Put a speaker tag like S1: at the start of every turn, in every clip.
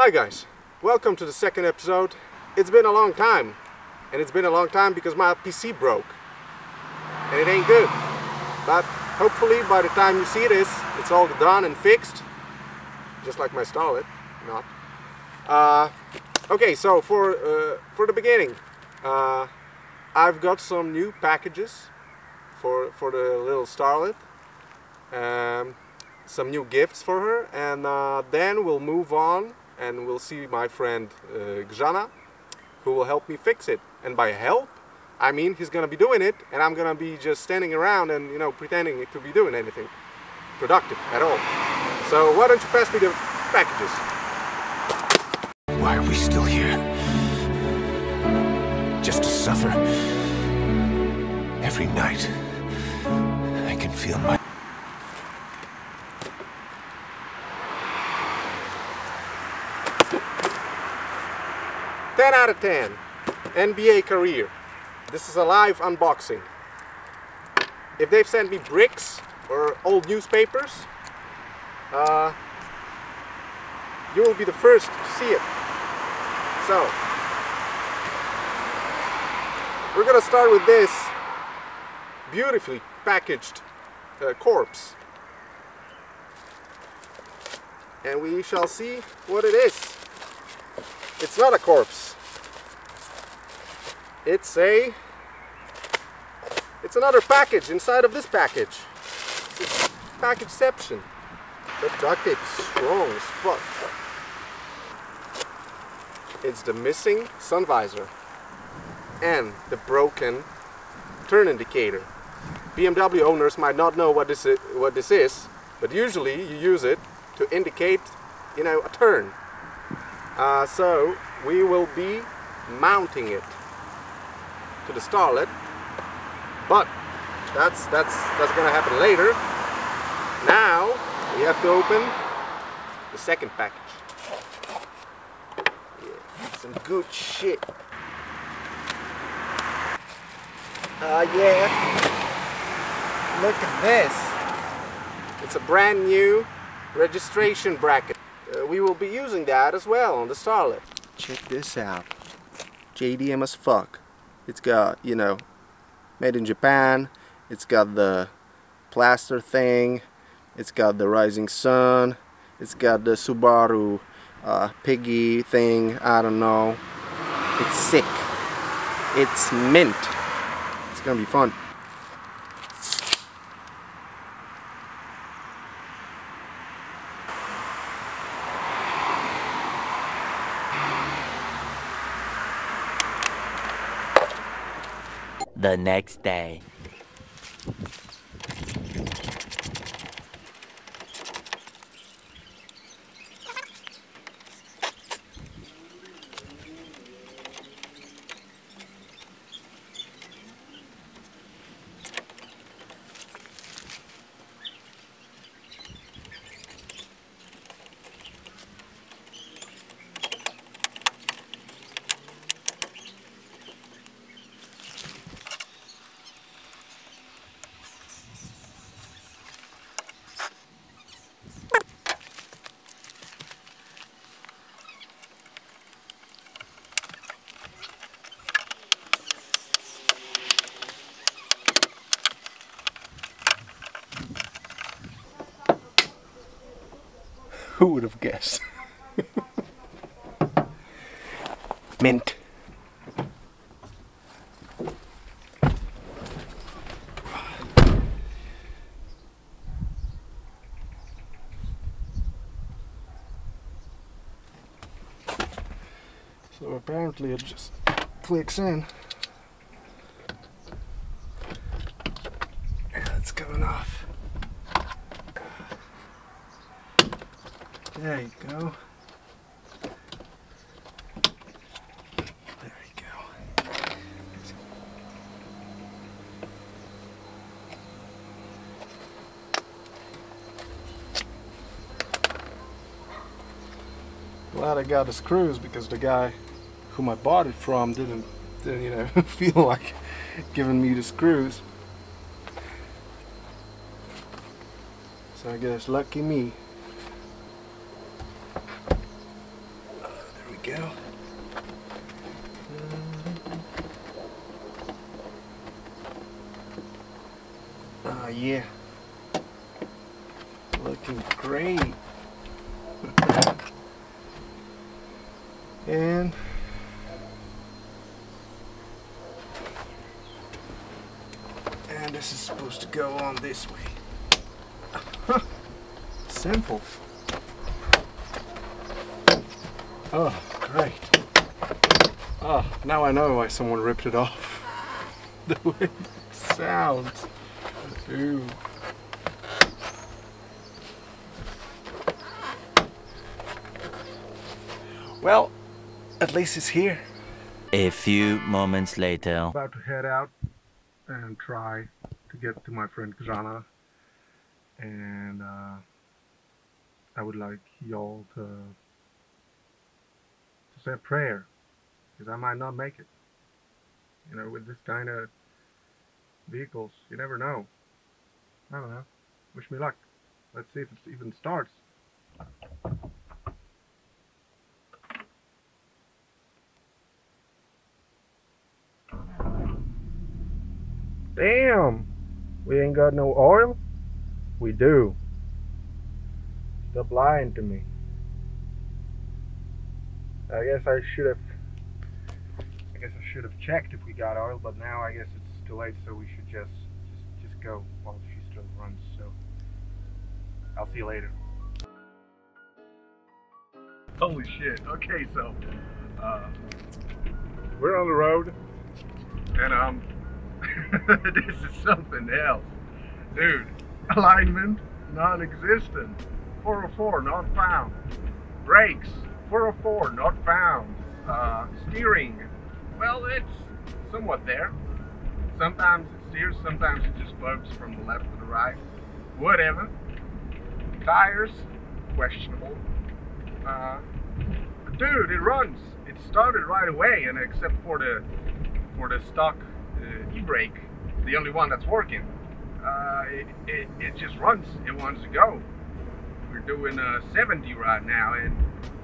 S1: Hi guys, welcome to the second episode. It's been a long time, and it's been a long time because my PC broke, and it ain't good. But hopefully by the time you see this, it's all done and fixed, just like my Starlet, not. Okay, so for the beginning, I've got some new packages for the little Starlet. Some new gifts for her, and then we'll move on and we'll see my friend Grzana, who will help me fix it. And by help, I mean he's gonna be doing it and I'm gonna be just standing around and, you know, pretending to be doing anything productive at all. So why don't you pass me the packages?
S2: Why are we still here? Just to suffer? Every night I can feel my
S1: 10 out of 10. NBA career. This is a live unboxing. If they've sent me bricks or old newspapers, you will be the first to see it. So, we're gonna start with this beautifully packaged corpse. And we shall see what it is. It's not a corpse. It's another package inside of this package. It's packageception. The duct tape is strong as fuck. It's the missing sun visor and the broken turn indicator. BMW owners might not know what this is, but usually you use it to indicate, you know, a turn. So we will be mounting it to the Starlet, but that's gonna happen later. Now we have to open the second package. Yeah, some good shit. Yeah. Look at this. It's a brand new registration bracket. We will be using that as well on the Starlet. Check this out. JDM as fuck. It's got, you know, made in Japan. It's got the plaster thing. It's got the rising sun. It's got the Subaru piggy thing. I don't know. It's sick. It's mint. It's gonna be fun.
S3: The next day.
S1: Who would have guessed? Mint. So apparently it just clicks in. Yeah, it's coming off. There you go. There you go. Glad I got the screws because the guy whom I bought it from didn't you know, feel like giving me the screws. So I guess lucky me. Oh yeah, looking great. And this is supposed to go on this way. Simple. Oh, great. Oh, now I know why someone ripped it off. The way it sounds. Ooh. Well, at least it's here.
S3: A few moments later.
S1: About to head out and try to get to my friend Grzana, and I would like y'all to say a prayer, because I might not make it. You know, with this kind of vehicles, you never know. I don't know. Wish me luck. Let's see if it even starts. Damn! We ain't got no oil? We do. Stop lying to me. I guess I should have checked if we got oil, but now I guess it's too late, so we should just go while she still runs. So I'll see you later. Holy shit. Okay, so we're on the road, and this is something else. Dude, alignment non-existent. 404 not found. Brakes 404 not found. Steering, well, it's somewhat there. Sometimes it steers, sometimes it just floats from the left to the right. Whatever. Tires, questionable. Dude, it runs. It started right away, and except for the stock e-brake, the only one that's working, it just runs. It wants to go. We're doing 70 right now, and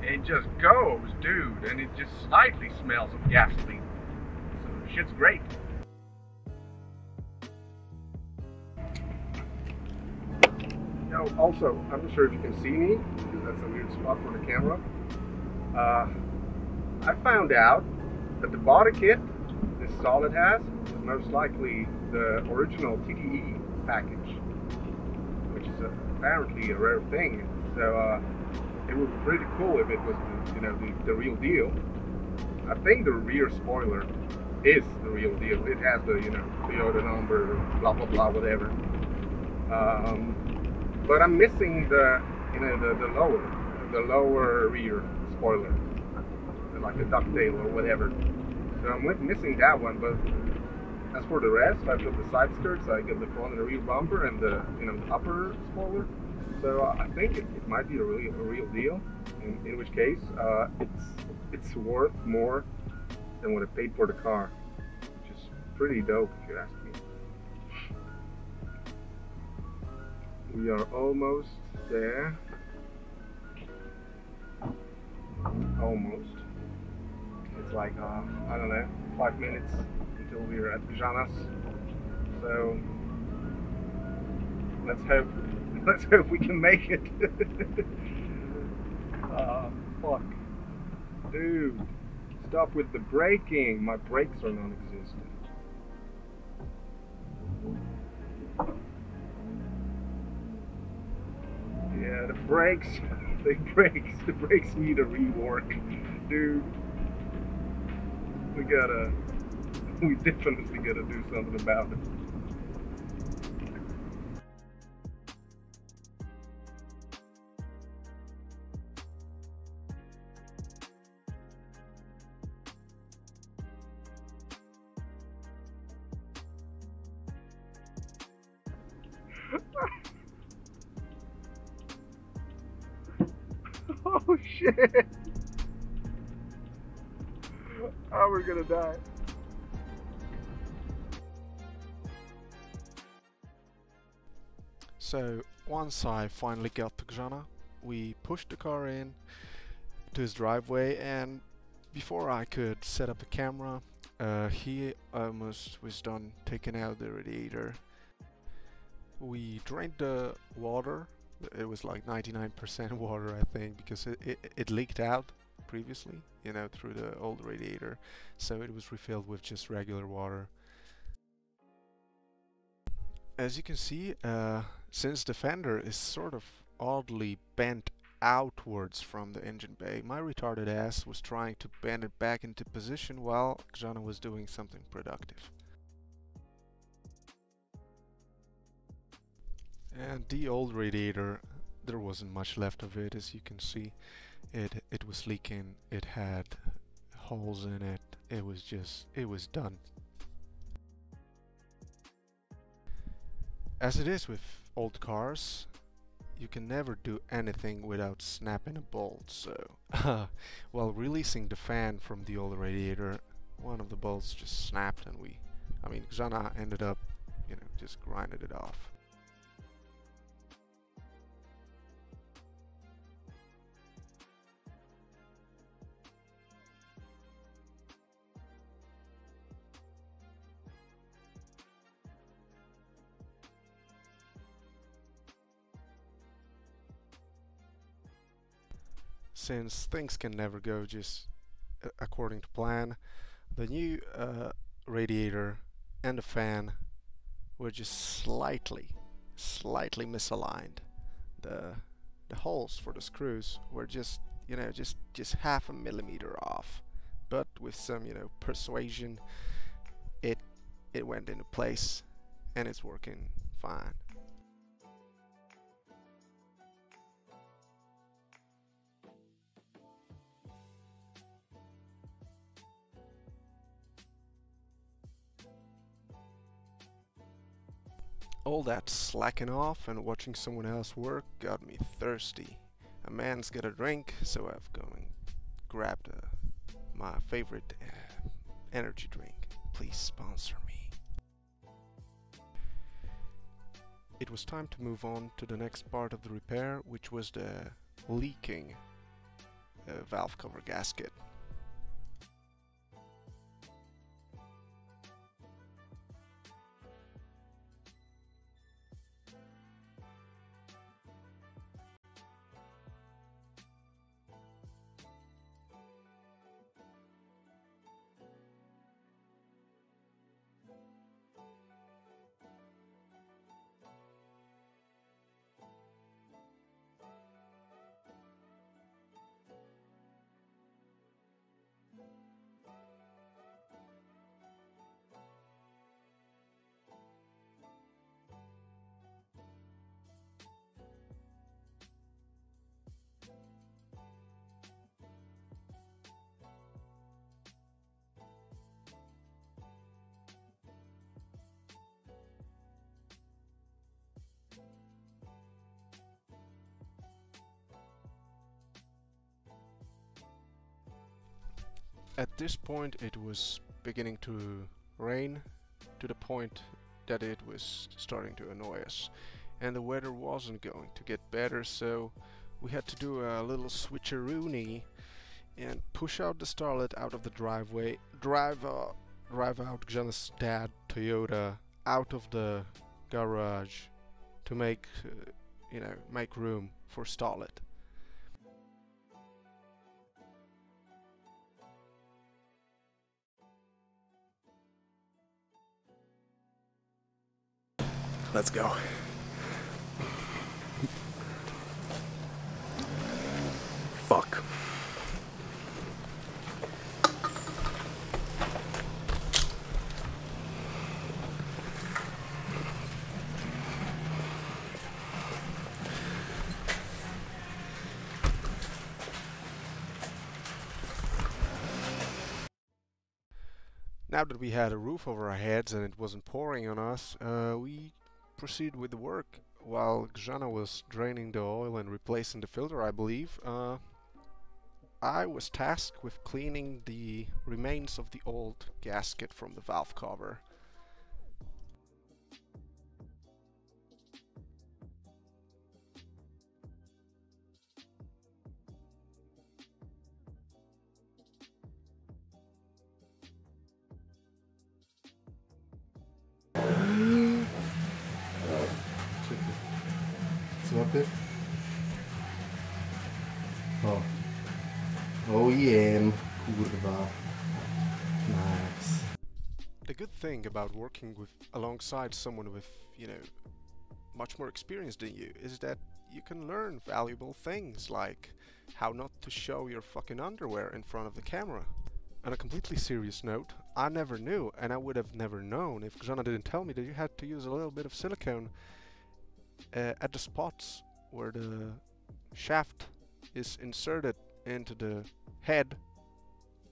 S1: it just goes, dude, and it just slightly smells of gasoline. So shit's great. Now, also, I'm not sure if you can see me, because that's a weird spot for the camera. I found out that the body kit this Starlet has is most likely the original TTE package, which is apparently a rare thing. So it would be pretty cool if it was, the real deal. I think the rear spoiler is the real deal. It has the, Toyota number, blah blah blah, whatever. But I'm missing the, the lower rear spoiler, like the ducktail or whatever. So I'm missing that one. But as for the rest, I've got the side skirts, I got the front and the rear bumper, and the, the upper spoiler. So I think it might be a real deal. In which case, it's worth more than what I paid for the car, which is pretty dope if you ask me. We are almost there. Almost. It's like, I don't know, 5 minutes until we're at Grzana's. So let's hope we can make it. Fuck. Dude, stop with the braking. My brakes are non-existent. Yeah, the brakes need a rework, dude. We definitely gotta do something about it. Oh shit! Oh, we're gonna die. So once I finally got to Grzana, we pushed the car in to his driveway, and before I could set up the camera, he almost was done taking out the radiator.
S4: We drained the water. It was like 99% water, I think, because it leaked out previously, you know, through the old radiator. So it was refilled with just regular water. As you can see, since the fender is sort of oddly bent outwards from the engine bay, my retarded ass was trying to bend it back into position while Grzana was doing something productive. And the old radiator, there wasn't much left of it, as you can see. It was leaking, it had holes in it, it was done. As it is with old cars, you can never do anything without snapping a bolt, so while releasing the fan from the old radiator, one of the bolts just snapped and Grzana ended up, you know, just grinding it off. Since things can never go just according to plan, the new radiator and the fan were just slightly misaligned. The holes for the screws were just, you know, just half a millimeter off, but with some, you know, persuasion, it went into place and it's working fine. All that slacking off and watching someone else work got me thirsty. A man's got a drink, so I've gone and grabbed my favorite energy drink. Please sponsor me. It was time to move on to the next part of the repair, which was the leaking valve cover gasket. At this point it was beginning to rain, to the point that it was starting to annoy us, and the weather wasn't going to get better, so we had to do a little switcheroony and push out the Starlet out of the driveway, drive out Grzana's dad Toyota out of the garage to make make room for Starlet.
S1: Let's go. Fuck.
S4: Now that we had a roof over our heads and it wasn't pouring on us, we proceeded with the work. While Grzana was draining the oil and replacing the filter, I believe, I was tasked with cleaning the remains of the old gasket from the valve cover.
S1: smoker? Oh. Oh yeah, kurwa. Nice.
S4: The good thing about working alongside someone with, you know, much more experience than you is that you can learn valuable things like how not to show your fucking underwear in front of the camera. On a completely serious note, I never knew, and I would have never known if Grzana didn't tell me, that you had to use a little bit of silicone at the spots where the shaft is inserted into the head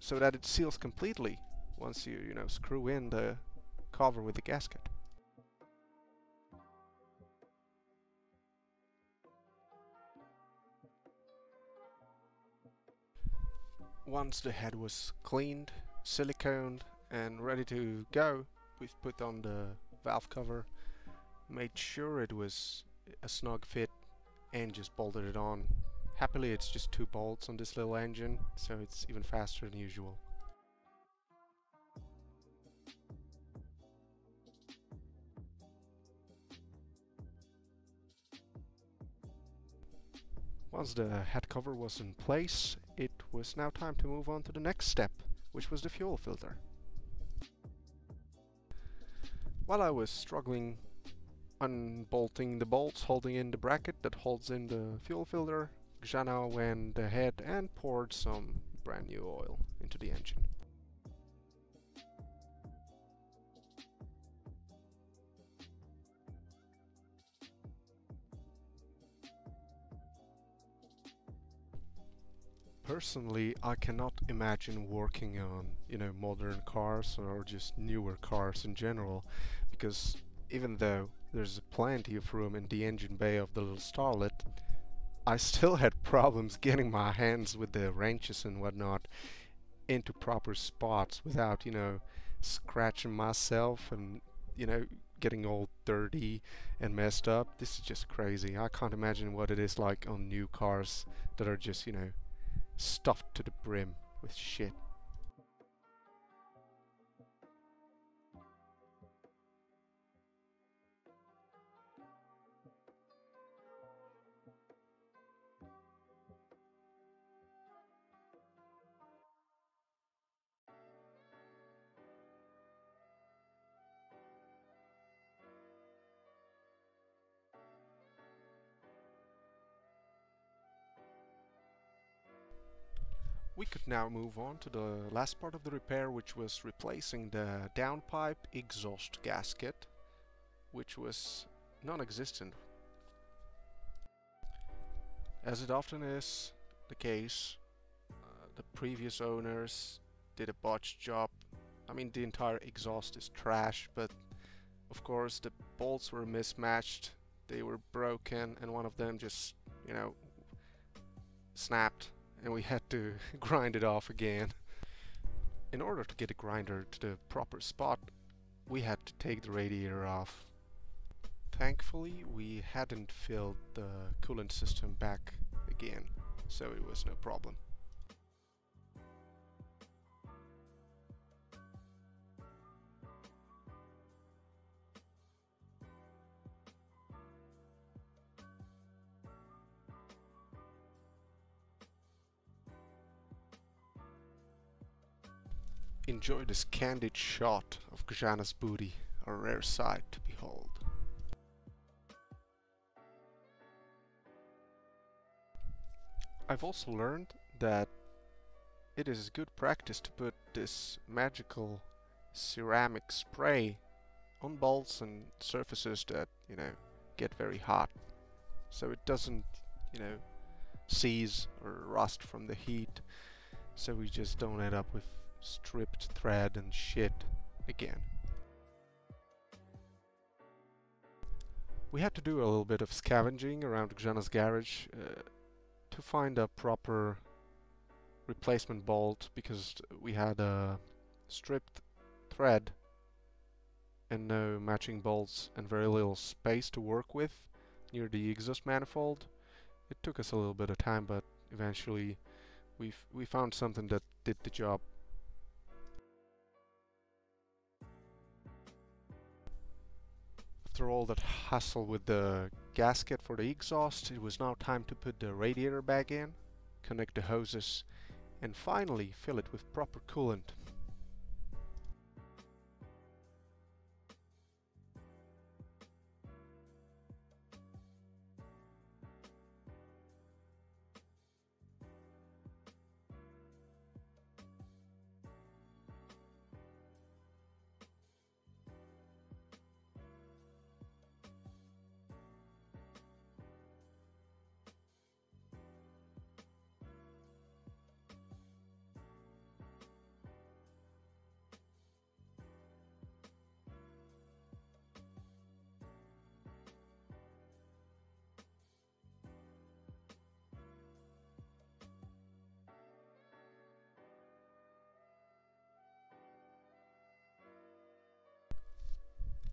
S4: so that it seals completely once you screw in the cover with the gasket. Once the head was cleaned, siliconed and ready to go, we've put on the valve cover, made sure it was a snug fit and just bolted it on. Happily it's just 2 bolts on this little engine, so it's even faster than usual. Once the head cover was in place, it was now time to move on to the next step, which was the fuel filter. While I was struggling unbolting the bolts holding in the bracket that holds in the fuel filter, Grzana went ahead and poured some brand new oil into the engine. Personally, I cannot imagine working on, modern cars or just newer cars in general, because even though there's plenty of room in the engine bay of the little Starlet, I still had problems getting my hands with the wrenches and whatnot into proper spots without, scratching myself and, getting all dirty and messed up. This is just crazy. I can't imagine what it is like on new cars that are just, stuffed to the brim with shit. We could now move on to the last part of the repair, which was replacing the downpipe exhaust gasket, which was non-existent. As it often is the case, the previous owners did a botched job. I mean, the entire exhaust is trash, but of course the bolts were mismatched, they were broken, and one of them just, snapped, and we had to grind it off again. In order to get the grinder to the proper spot, we had to take the radiator off. Thankfully, we hadn't filled the coolant system back again, so it was no problem. Enjoy this candid shot of Grzana's booty, a rare sight to behold. I've also learned that it is good practice to put this magical ceramic spray on bolts and surfaces that, get very hot, so it doesn't, seize or rust from the heat, so we just don't end up with stripped thread and shit again. We had to do a little bit of scavenging around Grzana's garage to find a proper replacement bolt, because we had a stripped thread and no matching bolts and very little space to work with near the exhaust manifold. It took us a little bit of time, but eventually we found something that did the job. After all that hassle with the gasket for the exhaust, it was now time to put the radiator back in, connect the hoses, and finally fill it with proper coolant.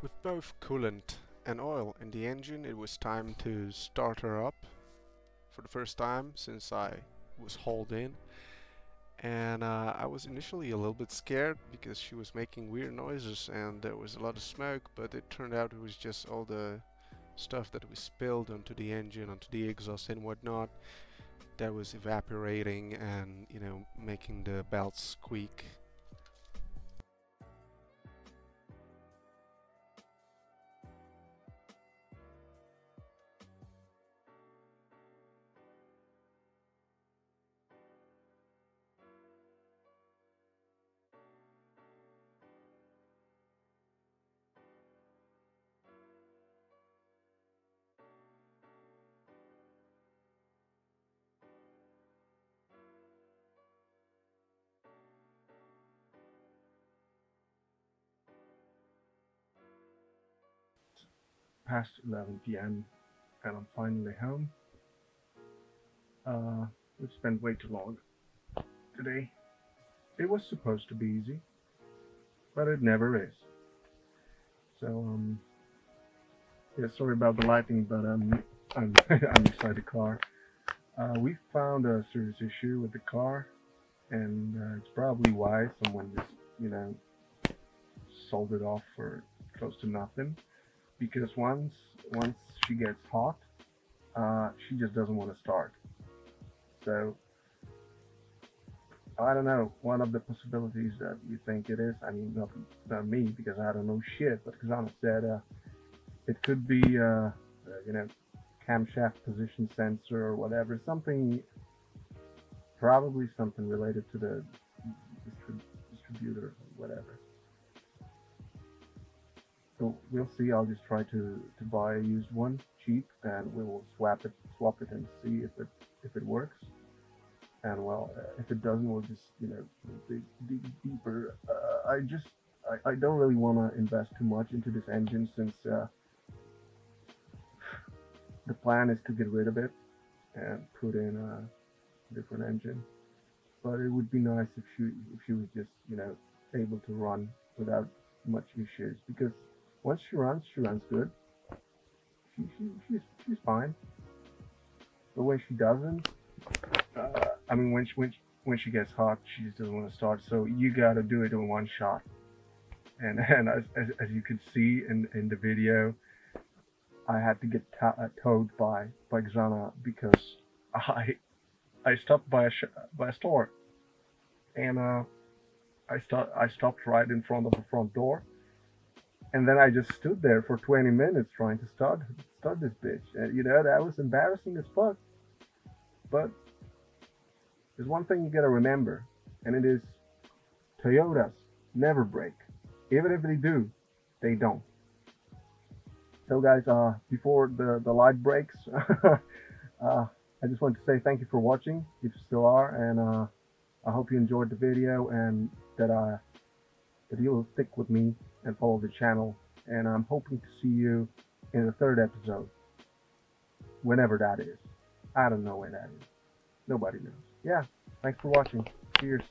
S4: With both coolant and oil in the engine, it was time to start her up for the first time since I was hauled in. And I was initially a little bit scared because she was making weird noises and there was a lot of smoke, but it turned out it was just all the stuff that we spilled onto the engine, onto the exhaust and whatnot, that was evaporating and, you know, making the belts squeak.
S5: Past 11 p.m. and I'm finally home. We've spent way too long today. It was supposed to be easy, but it never is. So yeah, sorry about the lighting, but I'm inside the car. We found a serious issue with the car, and it's probably why someone just, you know, sold it off for close to nothing. Because once she gets hot, she just doesn't want to start. So I don't know. One of the possibilities that you think it is, I mean, not me because I don't know shit, but Grzana said it could be you know, camshaft position sensor or whatever, something, probably something related to the distributor or whatever. So we'll see. I'll just try to buy a used one cheap, and we will swap it and see if it works. And well, if it doesn't, we'll just, you know, dig deeper. I don't really want to invest too much into this engine since the plan is to get rid of it and put in a different engine. But it would be nice if she was just, you know, able to run without much issues, because once she runs good. She's fine. But when she doesn't, I mean, when she gets hot, she just doesn't want to start. So you gotta do it in one shot. And as you could see in the video, I had to get towed by Grzana because I stopped by a store, and I stopped right in front of the front door. And then I just stood there for 20 minutes trying to start this bitch. You know, that was embarrassing as fuck. But there's one thing you gotta remember, and it is Toyotas never break. Even if they do, they don't. So guys, before the light breaks, I just want to say thank you for watching, if you still are, and I hope you enjoyed the video and that you will stick with me and follow the channel, and I'm hoping to see you in the third episode, whenever that is. I don't know when that is. Nobody knows. Yeah, thanks for watching. Cheers.